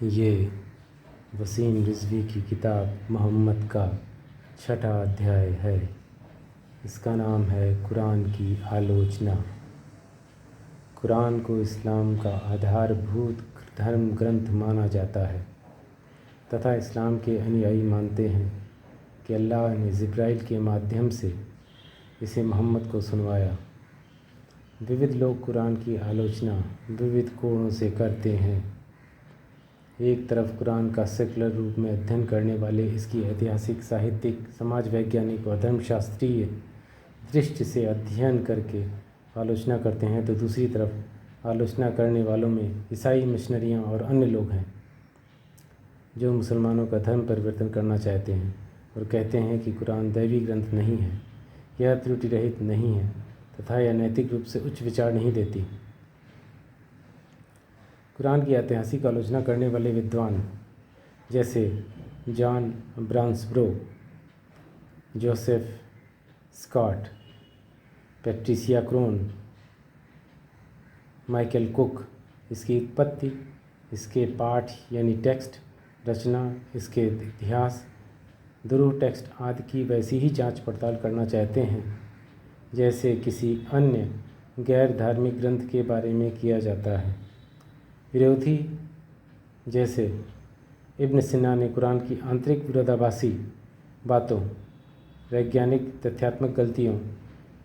ये वसीम रिज़वी की किताब मोहम्मद का 6ठा अध्याय है। इसका नाम है कुरान की आलोचना। कुरान को इस्लाम का आधारभूत धर्म ग्रंथ माना जाता है तथा इस्लाम के अनुयायी मानते हैं कि अल्लाह ने जिब्राइल के माध्यम से इसे मोहम्मद को सुनवाया। विविध लोग कुरान की आलोचना विविध कोणों से करते हैं। एक तरफ कुरान का सेकुलर रूप में अध्ययन करने वाले इसकी ऐतिहासिक, साहित्यिक, समाज वैज्ञानिक और धर्मशास्त्रीय दृष्टि से अध्ययन करके आलोचना करते हैं, तो दूसरी तरफ आलोचना करने वालों में ईसाई मिशनरियाँ और अन्य लोग हैं जो मुसलमानों का धर्म परिवर्तन करना चाहते हैं और कहते हैं कि कुरान दैवी ग्रंथ नहीं है, यह त्रुटि रहित नहीं है तथा यह नैतिक रूप से उच्च विचार नहीं देती। कुरान की ऐतिहासिक आलोचना करने वाले विद्वान जैसे John Bransbro, Joseph Scott, Patricia Crone, Michael Cook इसकी उत्पत्ति, इसके पाठ यानी टेक्स्ट, रचना, इसके इतिहास, दुरूह टेक्स्ट आदि की वैसी ही जांच पड़ताल करना चाहते हैं जैसे किसी अन्य गैर धार्मिक ग्रंथ के बारे में किया जाता है। विरोधी जैसे इब्न सिना ने कुरान की आंतरिक विरोधाभासी बातों, वैज्ञानिक तथ्यात्मक गलतियों,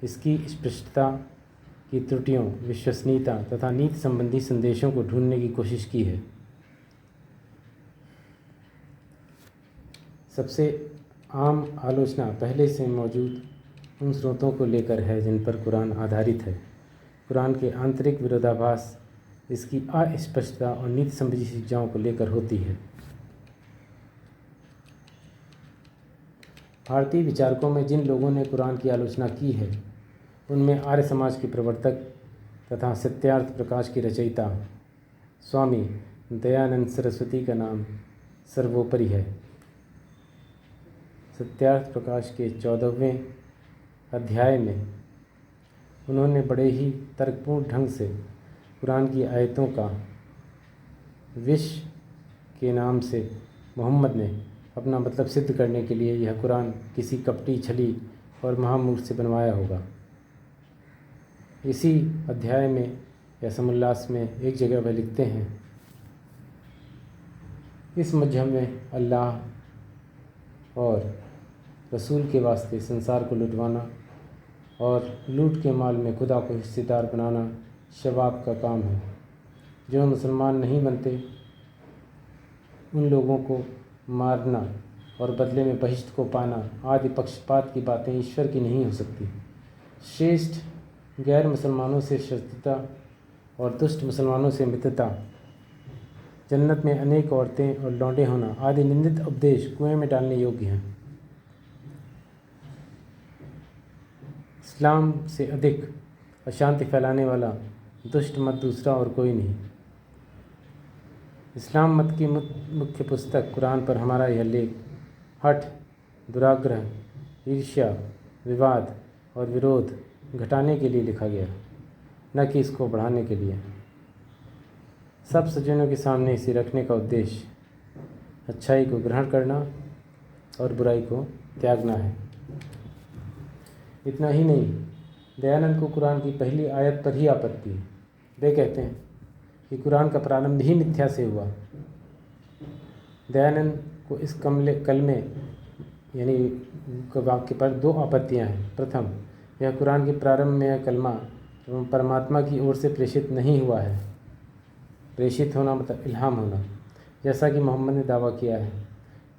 इसकी स्पष्टता की त्रुटियों, विश्वसनीयता तथा नीति संबंधी संदेशों को ढूंढने की कोशिश की है। सबसे आम आलोचना पहले से मौजूद उन स्रोतों को लेकर है जिन पर कुरान आधारित है। कुरान के आंतरिक विरोधाभास इसकी अस्पष्टता और नीति संबंधी शिक्षाओं को लेकर होती है। भारतीय विचारकों में जिन लोगों ने कुरान की आलोचना की है उनमें आर्य समाज के प्रवर्तक तथा सत्यार्थ प्रकाश की रचयिता स्वामी दयानंद सरस्वती का नाम सर्वोपरि है। सत्यार्थ प्रकाश के 14वें अध्याय में उन्होंने बड़े ही तर्कपूर्ण ढंग से कुरान की आयतों का विश के नाम से मोहम्मद ने अपना मतलब सिद्ध करने के लिए यह कुरान किसी कपटी, छली और महामूर्ख से बनवाया होगा। इसी अध्याय में या समोल्लास में एक जगह वह लिखते हैं, इस मजहब में अल्लाह और रसूल के वास्ते संसार को लुटवाना और लूट के माल में खुदा को हिस्सेदार बनाना शबाब का काम है। जो मुसलमान नहीं बनते उन लोगों को मारना और बदले में बहिश्त को पाना आदि पक्षपात की बातें ईश्वर की नहीं हो सकती। श्रेष्ठ गैर मुसलमानों से शत्रुता और दुष्ट मुसलमानों से मित्रता, जन्नत में अनेक औरतें और लौंडे होना आदि निंदित उपदेश कुएं में डालने योग्य हैं। इस्लाम से अधिक अशांति फैलाने वाला दुष्ट मत दूसरा और कोई नहीं। इस्लाम मत की मुख्य पुस्तक कुरान पर हमारा यह लेख हठ, दुराग्रह, ईर्ष्या, विवाद और विरोध घटाने के लिए लिखा गया, न कि इसको बढ़ाने के लिए। सब सज्जनों के सामने इसे रखने का उद्देश्य अच्छाई को ग्रहण करना और बुराई को त्यागना है। इतना ही नहीं, दयानंद को कुरान की पहली आयत पर ही आपत्ति है। वे कहते हैं कि कुरान का प्रारंभ ही मिथ्या से हुआ। दयानंद को इस कलमे यानी वाक्य पर दो आपत्तियां हैं। प्रथम, यह कुरान के प्रारंभ में यह कलमा परमात्मा की ओर से प्रेषित नहीं हुआ है। प्रेषित होना मतलब इल्हाम होना, जैसा कि मोहम्मद ने दावा किया है।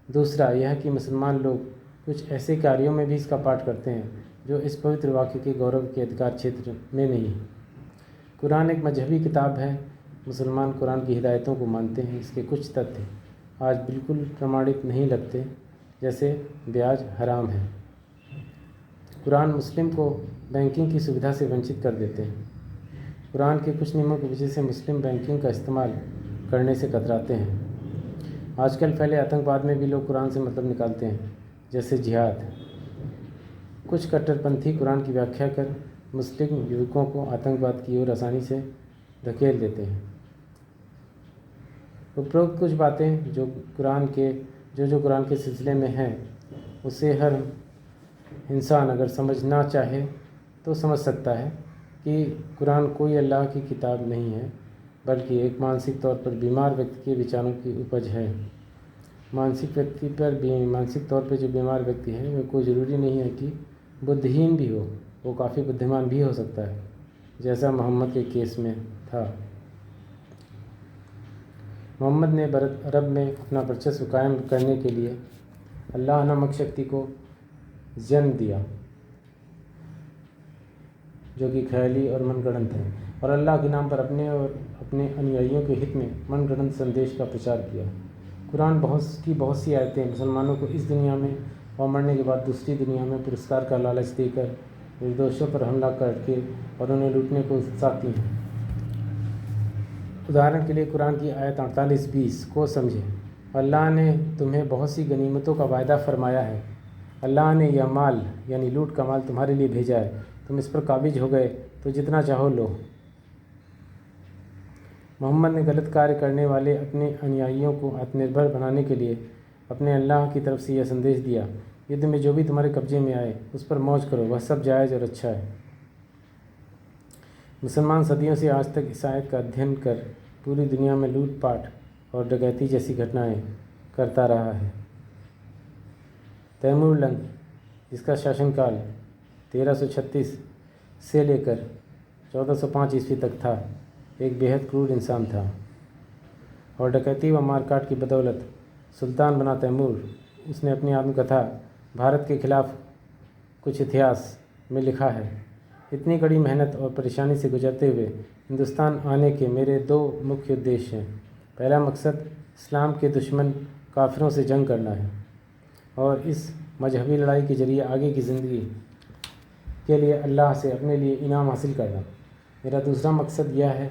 दूसरा, यह कि मुसलमान लोग कुछ ऐसे कार्यों में भी इसका पाठ करते हैं जो इस पवित्र वाक्य के गौरव के अधिकार क्षेत्र में नहीं है। कुरान एक मजहबी किताब है। मुसलमान कुरान की हिदायतों को मानते हैं। इसके कुछ तथ्य आज बिल्कुल प्रमाणित नहीं लगते, जैसे ब्याज हराम है। कुरान मुस्लिम को बैंकिंग की सुविधा से वंचित कर देते हैं। कुरान के कुछ नियमों की वजह से मुस्लिम बैंकिंग का इस्तेमाल करने से कतराते हैं। आजकल फैले आतंकवाद में भी लोग कुरान से मतलब निकालते हैं, जैसे जिहाद। कुछ कट्टरपंथी कुरान की व्याख्या कर मुस्लिम युवकों को आतंकवाद की ओर आसानी से धकेल देते हैं। उपरोक्त कुछ बातें जो कुरान के सिलसिले में हैं उसे हर इंसान अगर समझना चाहे तो समझ सकता है कि कुरान कोई अल्लाह की किताब नहीं है, बल्कि एक मानसिक तौर पर बीमार व्यक्ति के विचारों की उपज है। मानसिक तौर पर जो बीमार व्यक्ति है वह कोई ज़रूरी नहीं है कि बुद्धिहीन भी हो, वो काफ़ी बुद्धिमान भी हो सकता है, जैसा मोहम्मद के केस में था। मोहम्मद ने अरब में अपना वर्चस्व कायम करने के लिए अल्लाह नामक शक्ति को जन्म दिया, जो कि ख्याली और मनगढ़ंत है, और अल्लाह के नाम पर अपने और अपने अनुयायियों के हित में मनगढ़ंत संदेश का प्रचार किया। कुरान बहुत सी आयतें मुसलमानों को इस दुनिया में और मरने के बाद दूसरी दुनिया में पुरस्कार का लालच देकर निर्दोषों पर हमला करके और उन्हें लूटने को उकसाती हैं। उदाहरण के लिए कुरान की आयत 48-20 को समझें। अल्लाह ने तुम्हें बहुत सी गनीमतों का वायदा फरमाया है। अल्लाह ने यह माल यानी लूट का माल तुम्हारे लिए भेजा है। तुम इस पर काबिज हो गए तो जितना चाहो लो। मोहम्मद ने गलत कार्य करने वाले अपने अनुयायियों को आत्मनिर्भर बनाने के लिए अपने अल्लाह की तरफ से यह संदेश दिया, युद्ध में जो भी तुम्हारे कब्जे में आए उस पर मौज करो, वह सब जायज़ और अच्छा है। मुसलमान सदियों से आज तक इस आयत का अध्ययन कर पूरी दुनिया में लूटपाट और डकैती जैसी घटनाएं करता रहा है। तैमूर लंग, जिसका शासनकाल 1336 से लेकर 1405 ईस्वी तक था, एक बेहद क्रूर इंसान था और डकैती व मारकाट की बदौलत सुल्तान बना तैमूर। उसने अपनी आत्मकथा भारत के खिलाफ कुछ इतिहास में लिखा है, इतनी कड़ी मेहनत और परेशानी से गुजरते हुए हिंदुस्तान आने के मेरे 2 मुख्य उद्देश्य हैं। पहला मकसद इस्लाम के दुश्मन काफिरों से जंग करना है और इस मजहबी लड़ाई के जरिए आगे की ज़िंदगी के लिए अल्लाह से अपने लिए इनाम हासिल करना। मेरा दूसरा मकसद यह है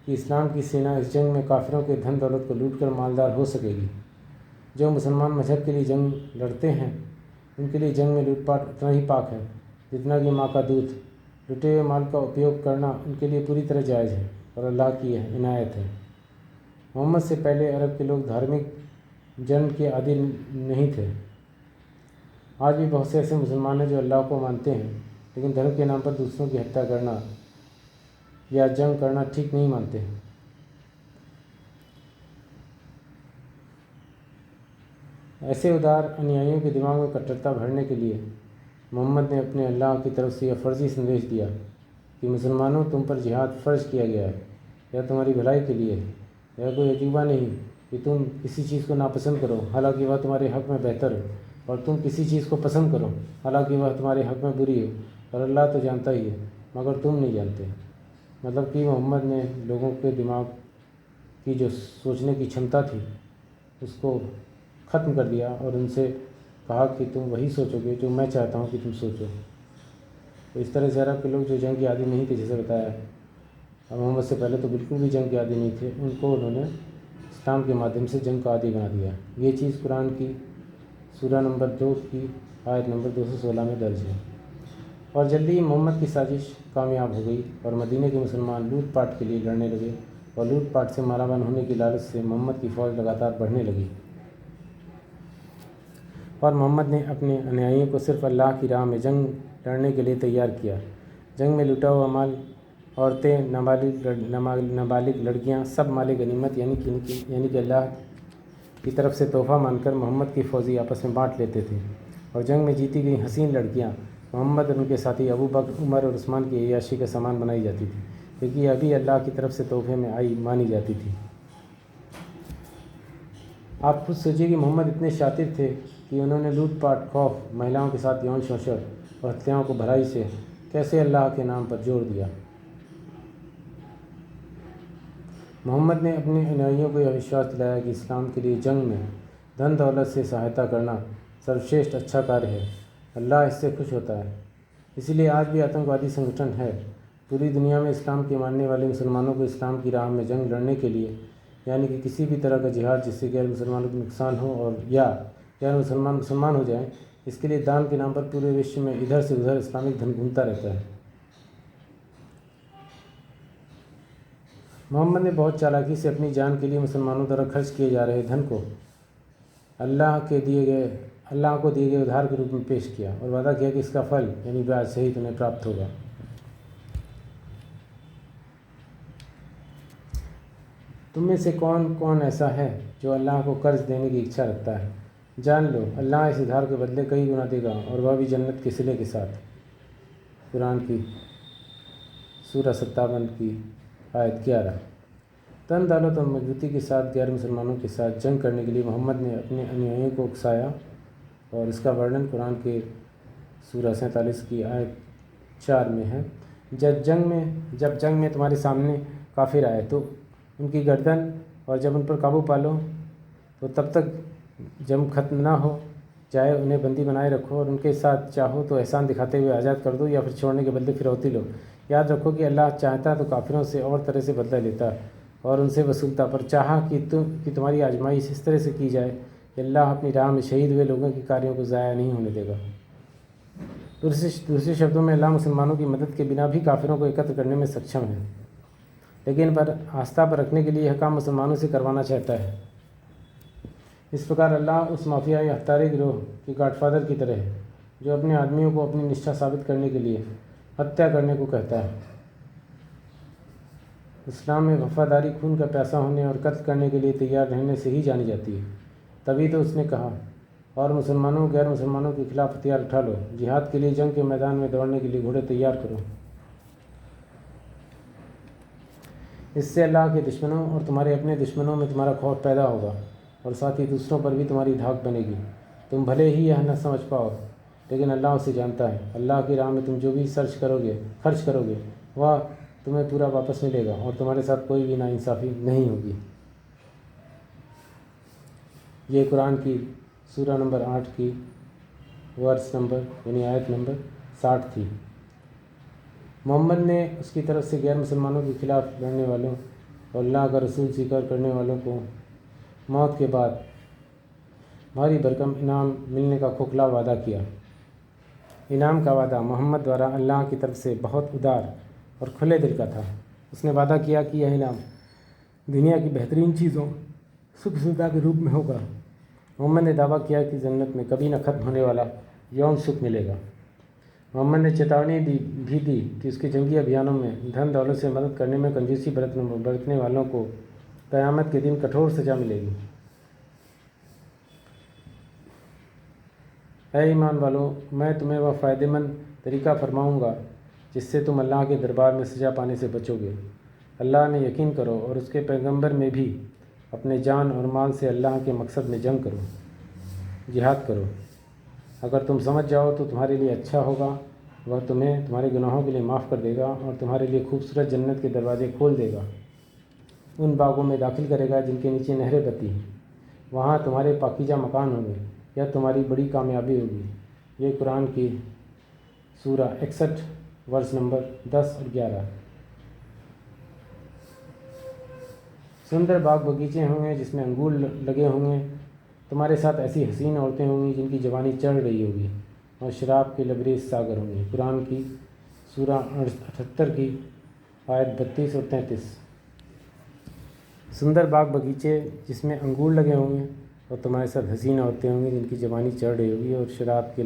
कि इस्लाम की सेना इस जंग में काफिरों के धन दौलत को लूट कर मालदार हो सकेगी। जो मुसलमान मजहब के लिए जंग लड़ते हैं उनके लिए जंग में लूटपाट उतना ही पाक है जितना कि माँ का दूध। लुटे हुए माल का उपयोग करना उनके लिए पूरी तरह जायज़ है और अल्लाह की यह इनायत है। मोहम्मद से पहले अरब के लोग धार्मिक जंग के आदी नहीं थे। आज भी बहुत से ऐसे मुसलमान हैं जो अल्लाह को मानते हैं लेकिन धर्म के नाम पर दूसरों की हत्या करना या जंग करना ठीक नहीं मानते हैं। ऐसे उदार अनुयायियों के दिमाग में कट्टरता भरने के लिए मोहम्मद ने अपने अल्लाह की तरफ से यह फ़र्ज़ी संदेश दिया कि मुसलमानों, तुम पर जिहाद फ़र्ज किया गया है, यह तुम्हारी भलाई के लिए है। यह कोई अजूबा नहीं कि तुम किसी चीज़ को नापसंद करो हालांकि वह तुम्हारे हक़ में बेहतर हो, और तुम किसी चीज़ को पसंद करो हालांकि वह तुम्हारे हक़ में बुरी हो, और अल्लाह तो जानता ही है मगर तुम नहीं जानते। मतलब कि मोहम्मद ने लोगों के दिमाग की जो सोचने की क्षमता थी उसको ख़त्म कर दिया और उनसे कहा कि तुम वही सोचोगे जो मैं चाहता हूँ कि तुम सोचो। तो इस तरह से अरब के लोग जो जंग के आदी नहीं थे, जैसे बताया, और मोहम्मद से पहले तो बिल्कुल भी जंग के आदी नहीं थे, उनको उन्होंने इस्लाम के माध्यम से जंग का आदी बना दिया। ये चीज़ कुरान की सूरा नंबर 2 की आयत नंबर 216 में दर्ज है। और जल्दी ही मोहम्मद की साजिश कामयाब हो गई और मदीने के मुसलमान लूटपाट के लिए लड़ने लगे और लूटपाट से मालामाल होने की लालच से मोहम्मद की फ़ौज लगातार बढ़ने लगी। और मोहम्मद ने अपने अनुयायियों को सिर्फ अल्लाह की राह में जंग लड़ने के लिए तैयार किया। जंग में लूटा हुआ माल, औरतें, नाबालिग लड़कियां, सब माले गनीमत यानी कि अल्लाह की तरफ से तोहफ़ा मानकर मोहम्मद की फ़ौजी आपस में बांट लेते थे। और जंग में जीती गई हसीन लड़कियां मोहम्मद और उनके साथी अबू बकर, उमर और उस्मान की अय्याशी का सामान बनाई जाती थी, क्योंकि अभी अल्लाह की तरफ से तोहफ़े में आई मानी जाती थी। आप खुद सोचिए कि मोहम्मद इतने शातिर थे कि उन्होंने लूटपाट, खौफ, महिलाओं के साथ यौन शोषण और हत्याओं को भलाई से कैसे अल्लाह के नाम पर जोड़ दिया। मोहम्मद ने अपने अनुयायियों को यह विश्वास दिलाया कि इस्लाम के लिए जंग में धन दौलत से सहायता करना सर्वश्रेष्ठ अच्छा कार्य है, अल्लाह इससे खुश होता है। इसीलिए आज भी आतंकवादी संगठन है पूरी दुनिया में इस्लाम के मानने वाले मुसलमानों को इस्लाम की राह में जंग लड़ने के लिए, यानी कि किसी भी तरह का जिहाद जिससे गैर मुसलमानों को नुकसान हो और या गैर मुसलमान हो जाएं, इसके लिए दान के नाम पर पूरे विश्व में इधर से उधर इस्लामिक धन घूमता रहता है। मोहम्मद ने बहुत चालाकी से अपनी जान के लिए मुसलमानों द्वारा खर्च किए जा रहे धन को अल्लाह को दिए गए उधार के रूप में पेश किया और वादा किया कि इसका फल यानी ब्याज सहित उन्हें प्राप्त होगा। तुम में से कौन कौन ऐसा है जो अल्लाह को कर्ज देने की इच्छा रखता है? जान लो अल्लाह इस उधार के बदले कई गुना देगा और वह भी जन्नत के सिले के साथ। कुरान की सूरह 57 की आयत 11। तन दौलत और मजबूती के साथ गैर मुसलमानों के साथ जंग करने के लिए मोहम्मद ने अपने अनुयायियों को उकसाया और इसका वर्णन कुरान के सूरह 47 की आयत 4 में है। जब जंग में तुम्हारे सामने काफिर आए तो उनकी गर्दन और जब उन पर काबू पालो तो तब तक जंग खत्म ना हो जाए उन्हें बंदी बनाए रखो और उनके साथ चाहो तो एहसान दिखाते हुए आज़ाद कर दो या फिर छोड़ने के बदले फिरौती लो। याद रखो कि अल्लाह चाहता तो काफिरों से और तरह से बदला लेता और उनसे वसूलता, पर चाहा कि तुम्हारी आजमाइश इस तरह से की जाए कि अल्लाह अपनी राह में शहीद हुए लोगों के कार्यों को ज़ाया नहीं होने देगा। दूसरे शब्दों में अल्लाह मुसलमानों की मदद के बिना भी काफिरों को एकत्र करने में सक्षम है, लेकिन पर आस्था पर रखने के लिए यह काम मुसलमानों से करवाना चाहता है। इस प्रकार अल्लाह उस माफिया या हत्यारे गिरोह के गॉडफादर की तरह है जो अपने आदमियों को अपनी निष्ठा साबित करने के लिए हत्या करने को कहता है। इस्लाम में वफादारी खून का प्यासा होने और कत्ल करने के लिए तैयार रहने से ही जानी जाती है। तभी तो उसने कहा, और मुसलमानों गैर मुसलमानों के खिलाफ हथियार उठा लो, जिहाद के लिए जंग के मैदान में दौड़ने के लिए घोड़े तैयार करो। इससे अल्लाह के दुश्मनों और तुम्हारे अपने दुश्मनों में तुम्हारा खौफ पैदा होगा और साथ ही दूसरों पर भी तुम्हारी धाक बनेगी। तुम भले ही यह न समझ पाओ, लेकिन अल्लाह उसे जानता है। अल्लाह की राह में तुम जो भी खर्च करोगे वह तुम्हें पूरा वापस मिलेगा और तुम्हारे साथ कोई भी नाइंसाफ़ी नहीं होगी। ये कुरान की सूरह नंबर 8 की वर्स नंबर यानी आयत नंबर 60 थी। मोहम्मद ने उसकी तरफ से गैर मुसलमानों के खिलाफ लड़ने वालों और अल्लाह का रसूल स्वीकार करने वालों को मौत के बाद भारी भरकम इनाम मिलने का खोखला वादा किया। इनाम का वादा मोहम्मद द्वारा अल्लाह की तरफ से बहुत उदार और खुले दिल का था। उसने वादा किया कि यह इनाम दुनिया की बेहतरीन चीज़ों सुख सुविधा के रूप में होगा। मोहम्मद ने दावा किया कि जन्नत में कभी न खत्म होने वाला यौन सुख मिलेगा। मोहम्मद ने चेतावनी भी दी कि उसके जंगी अभियानों में धन दौलत से मदद करने में कंजूसी बरतने वालों को क़यामत के दिन कठोर सज़ा मिलेगी। ऐ ईमान वालों, मैं तुम्हें वह फ़ायदेमंद तरीक़ा फरमाऊँगा जिससे तुम अल्लाह के दरबार में सज़ा पाने से बचोगे। अल्लाह ने यकीन करो और उसके पैगंबर में भी अपने जान और माल से अल्लाह के मकसद में जंग करो, जिहाद करो। अगर तुम समझ जाओ तो तुम्हारे लिए अच्छा होगा। वह तुम्हें तुम्हारे गुनाहों के लिए माफ़ कर देगा और तुम्हारे लिए खूबसूरत जन्नत के दरवाज़े खोल देगा। उन बागों में दाखिल करेगा जिनके नीचे नहरें बहती हैं। वहाँ तुम्हारे पाकीज़ा मकान होंगे। यह तुम्हारी बड़ी कामयाबी होगी। ये कुरान की सूरह 61 वर्स नंबर 10 और 11। सुंदर बाग बगीचे होंगे जिसमें अंगूर लगे होंगे। तुम्हारे साथ ऐसी हसीन औरतें होंगी जिनकी जवानी चढ़ रही होगी और शराब के लबरेज सागर होंगे। कुरान की सूरह 78 की आयत 32 और 33। सुंदर बाग बगीचे जिसमें अंगूर लगे होंगे और तुम्हारे साथ हसीन औरतें होंगी जिनकी जवानी चढ़ रही होगी और शराब के